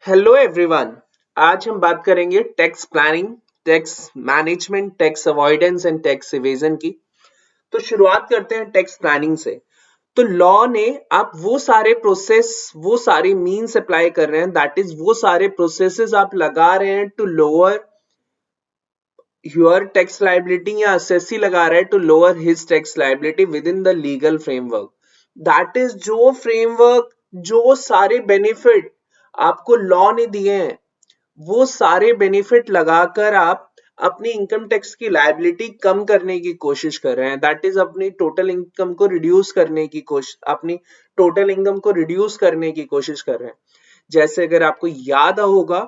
Hello everyone. आज हम बात करेंगे tax planning, tax management, tax avoidance and tax evasion की। तो शुरुआत करते हैं टैक्स प्लानिंग से। तो लॉ ने आप वो सारे प्रोसेस, वो सारे मीन्स अप्लाई कर रहे हैं, दैट इज वो सारे प्रोसेसेस आप लगा रहे हैं to lower your tax liability, या असेसी लगा रहा है to lower his tax liability within the legal framework. That is जो फ्रेमवर्क, जो सारे बेनिफिट आपको लॉ ने दिए हैं, वो सारे बेनिफिट लगाकर आप अपनी इनकम टैक्स की लायबिलिटी कम करने की कोशिश कर रहे हैं। दैट इज अपनी टोटल इनकम को रिड्यूस करने की कोशिश, अपनी टोटल इनकम को रिड्यूस करने की कोशिश कर रहे हैं। जैसे अगर आपको याद होगा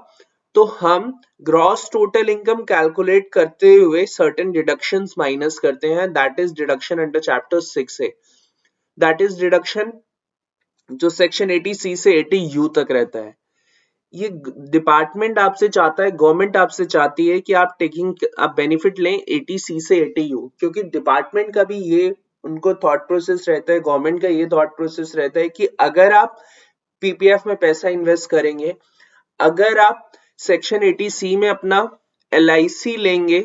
तो हम ग्रॉस टोटल इनकम कैलकुलेट करते हुए सर्टेन डिडक्शंस माइनस करते हैं। That is deduction under chapter 6A। That is deduction जो सेक्शन 80C से 80U तक रहता है। ये डिपार्टमेंट आपसे चाहता है, गवर्नमेंट आपसे चाहती है कि आप बेनिफिट लें 80C से 80U, क्योंकि डिपार्टमेंट का भी ये उनको थॉट प्रोसेस रहता है, गवर्नमेंट का ये थॉट प्रोसेस रहता है कि अगर आप पीपीएफ में पैसा इन्वेस्ट करेंगे, अगर आप सेक्शन 80C में अपना LIC लेंगे,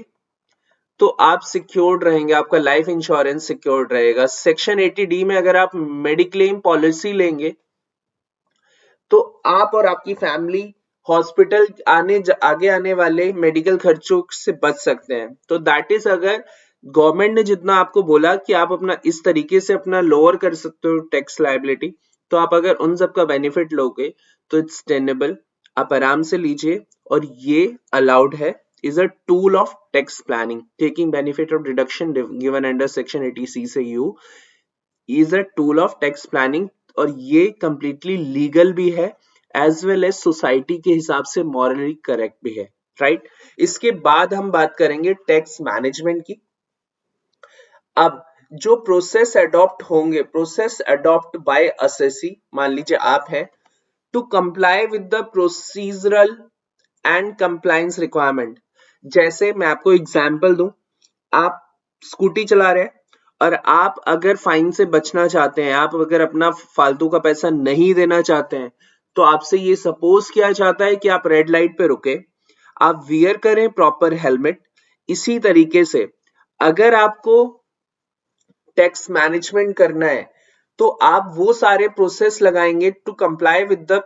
तो आप सिक्योर्ड रहेंगे, आपका लाइफ इंश्योरेंस सिक्योर्ड रहेगा। सेक्शन 80D में अगर आप मेडिक्लेम पॉलिसी लेंगे, तो आप और आपकी फैमिली हॉस्पिटल आगे आने वाले मेडिकल खर्चों से बच सकते हैं। तो दैट इज, अगर गवर्नमेंट ने जितना आपको बोला कि आप अपना इस तरीके से अपना लोअर कर सकते हो टैक्स लायबिलिटी, तो आप अगर उन सब का बेनिफिट लोगे तो इट्स टेनेबल, आप आराम से लीजिए। और ये अलाउड है, is a tool of tax planning. Taking benefit of deduction given under section 80C से you is a tool of tax planning. और ये कंप्लीटली लीगल भी है, एज वेल एज सोसाइटी के हिसाब से मॉरली करेक्ट भी है, राइट। इसके बाद हम बात करेंगे टैक्स मैनेजमेंट की। अब जो प्रोसेस अडॉप्ट होंगे, प्रोसेस अडॉप्ट बाय असेसी, मान लीजिए आप हैं, to comply with the procedural and compliance requirement. जैसे मैं आपको एग्जांपल दूं, आप स्कूटी चला रहे हैं और आप अगर फाइन से बचना चाहते हैं, आप अगर अपना फालतू का पैसा नहीं देना चाहते हैं, तो आपसे ये सपोज किया जाता है कि आप रेड लाइट पे रुके, आप वियर करें प्रॉपर हेलमेट। इसी तरीके से अगर आपको टैक्स मैनेजमेंट करना है, तो आप वो सारे प्रोसेस लगाएंगे टू कंप्लाई विद द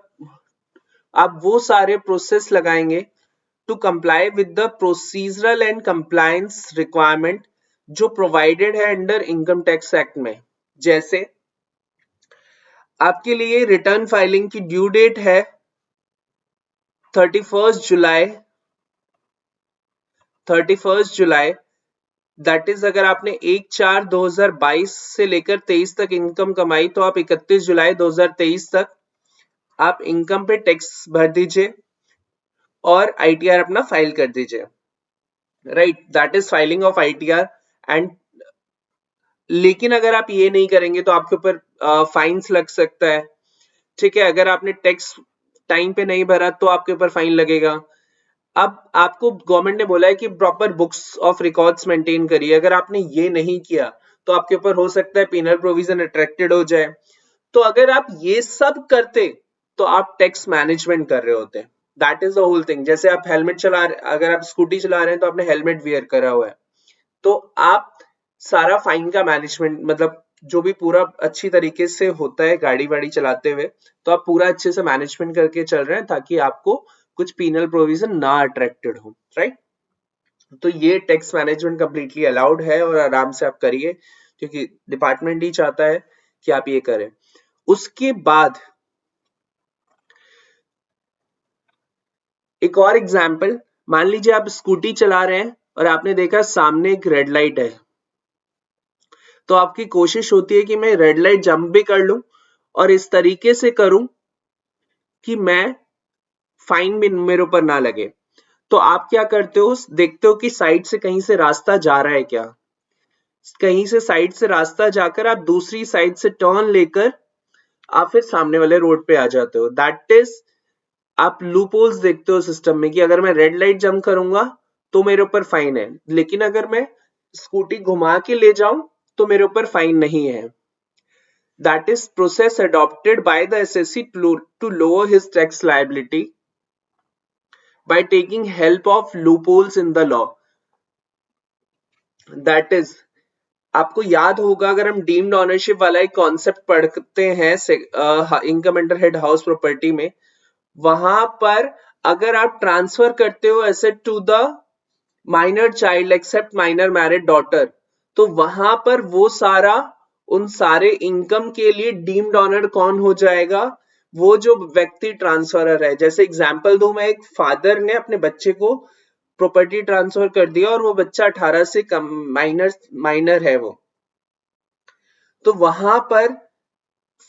आप वो सारे प्रोसेस लगाएंगे to comply with the procedural and compliance requirement जो प्रोवाइडेड है अंडर इनकम टैक्स एक्ट में। जैसे आपके लिए रिटर्न फाइलिंग की ड्यू डेट है 31 जुलाई, 31 जुलाई। दैट इज, अगर आपने 1/4/2022 से लेकर 23 तक इनकम कमाई, तो आप 31 जुलाई 2023 तक आप इनकम पे टैक्स भर दीजिए और आईटीआर अपना फाइल कर दीजिए, right. That is filing of ITR. And लेकिन अगर आप ये नहीं करेंगे तो आपके ऊपर फाइन्स लग सकता है, ठीक है। अगर आपने टैक्स टाइम पे नहीं भरा तो आपके ऊपर फाइन लगेगा। अब आपको गवर्नमेंट ने बोला है कि proper books of records maintain करिए, अगर आपने ये नहीं किया तो आपके ऊपर हो सकता है पिनल प्रोविजन अट्रैक्टेड हो जाए। तो अगर आप ये सब करते तो आप टैक्स मैनेजमेंट कर रहे होते। That is the whole thing. जैसे आप हेलमेट अगर आप स्कूटी चला रहे हैं तो आपने हेलमेट वियर करा हुआ है, तो आप सारा फाइन का मैनेजमेंट, मतलब जो भी पूरा अच्छी तरीके से होता है गाड़ी वाड़ी चलाते हुए, तो आप पूरा अच्छे से मैनेजमेंट करके चल रहे हैं ताकि आपको कुछ पीनल प्रोविजन ना अट्रैक्टेड हो, राइट। तो ये टैक्स मैनेजमेंट कंप्लीटली अलाउड है और आराम से आप करिए, क्योंकि डिपार्टमेंट ही चाहता है कि आप ये करें। उसके बाद एक और एग्जाम्पल, मान लीजिए आप स्कूटी चला रहे हैं और आपने देखा सामने एक रेड लाइट है, तो आपकी कोशिश होती है कि मैं रेड लाइट जंप भी कर लूं और इस तरीके से करूं कि मैं फाइन भी मेरे ऊपर ना लगे। तो आप क्या करते हो, देखते हो कि साइड से कहीं से रास्ता जा रहा है क्या, कहीं से साइड से रास्ता जाकर आप दूसरी साइड से टर्न लेकर आप फिर सामने वाले रोड पे आ जाते हो। दैट इज, आप लूप होल्स देखते हो सिस्टम में कि अगर मैं रेड लाइट जंप करूंगा तो मेरे ऊपर फाइन है, लेकिन अगर मैं स्कूटी घुमा के ले जाऊं तो मेरे ऊपर फाइन नहीं है। That is process adopted by the assessee to lower his tax liability by taking help of loopholes in the law. That is, आपको याद होगा अगर हम डीम्ड ऑनरशिप वाला एक कॉन्सेप्ट पढ़ते हैं income under head house property में, वहां पर अगर आप ट्रांसफर करते हो asset to the minor child except minor married daughter, तो वहां पर वो सारा उन सारे इनकम के लिए डीम्ड ऑनर कौन हो जाएगा? वो जो व्यक्ति ट्रांसफरर है। जैसे एग्जांपल दो मैं, एक फादर ने अपने बच्चे को प्रॉपर्टी ट्रांसफर कर दिया और वो बच्चा 18 से कम माइनर है वो, तो वहां पर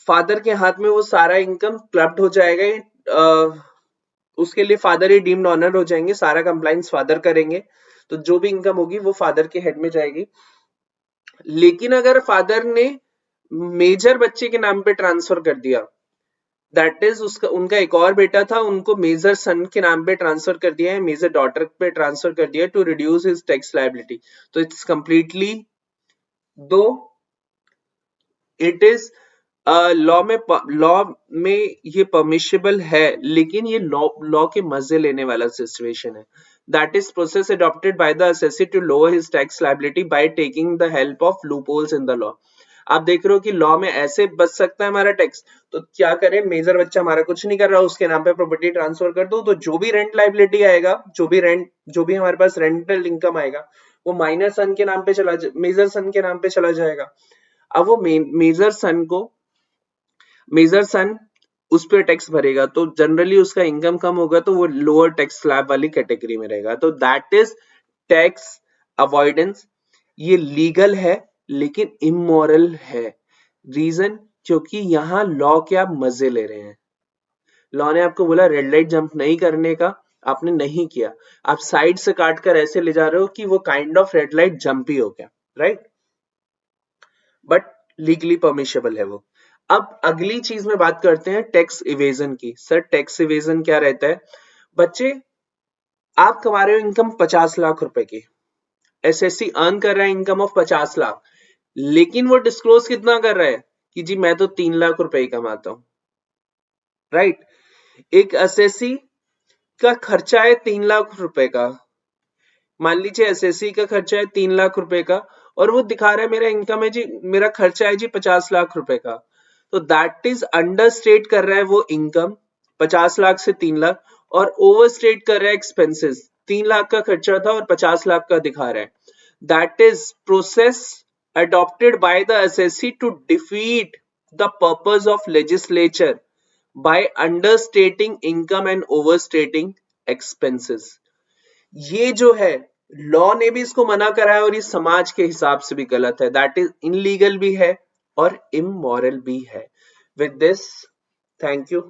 फादर के हाथ में वो सारा इनकम क्लब्ड हो जाएगा। उसके लिए फादर ही डीम्ड ऑनर हो जाएंगे, सारा कंप्लाइंस फादर करेंगे, तो जो भी इनकम होगी वो फादर के हेड में जाएगी। लेकिन अगर फादर ने मेजर बच्चे के नाम पे ट्रांसफर कर दिया, दैट इज उसका उनका एक और बेटा था, उनको मेजर सन के नाम पे ट्रांसफर कर दिया है, मेजर डॉटर पे ट्रांसफर कर दिया to reduce his tax liability, तो it's completely, though it is law में ये परमिशेबल है, लेकिन ये लॉ के मजे लेने वाला सिचुएशन है। That is process adopted by the assessee to lower his tax liability by taking the help of loopholes in the law. आप देख रहे हो कि लॉ में ऐसे बच सकता है हमारा टैक्स, तो क्या करें, मेजर बच्चा हमारा कुछ नहीं कर रहा, उसके नाम पे प्रॉपर्टी ट्रांसफर कर दो, तो जो भी रेंट लायबिलिटी आएगा, जो भी हमारे पास रेंटल इनकम आएगा, वो माइनर सन के नाम पे मेजर सन के नाम पे चला जाएगा। अब वो मेजर सन उस पर टैक्स भरेगा, तो जनरली उसका इनकम कम होगा, तो वो लोअर टैक्स स्लैब वाली कैटेगरी में रहेगा। तो दैट इज टैक्स अवॉइडेंस। ये लीगल है लेकिन इमोरल है। रीजन, क्योंकि यहाँ लॉ के आप मजे ले रहे हैं। लॉ ने आपको बोला रेड लाइट जंप नहीं करने का, आपने नहीं किया, आप साइड से काट कर ऐसे ले जा रहे हो कि वो kind of red light jump ही हो गया, राइट? बट लीगली परमिशेबल है वो। अब अगली चीज में बात करते हैं टैक्स इवेजन की। सर टैक्स इवेजन क्या रहता है? बच्चे, आप कमा रहे हो इनकम 50 लाख रुपए की, एसएससी अर्न कर रहा है इनकम ऑफ 50 लाख, लेकिन वो डिस्क्लोज कितना कर रहा है कि जी मैं तो 3 लाख रुपए ही कमाता हूं, राइट? एक एसएससी का खर्चा है 3 लाख रुपए का, मान लीजिए एसएससी का खर्चा है 3 लाख रुपए का, और वो दिखा रहा है मेरा इनकम है जी, मेरा खर्चा है जी 50 लाख रुपए का, तो दैट इज अंडरस्टेट कर रहा है वो इनकम 50 लाख से 3 लाख, और ओवरस्टेट कर रहा है एक्सपेंसेस, 3 लाख का खर्चा था और 50 लाख का दिखा रहा है। That is process adopted by the SSC to defeat the purpose of legislature by understating income and overstating expenses। ये जो है लॉ ने भी इसको मना करा है और ये समाज के हिसाब से भी गलत है, दैट इज इनलीगल भी है और इमोरल भी है। With this, thank you.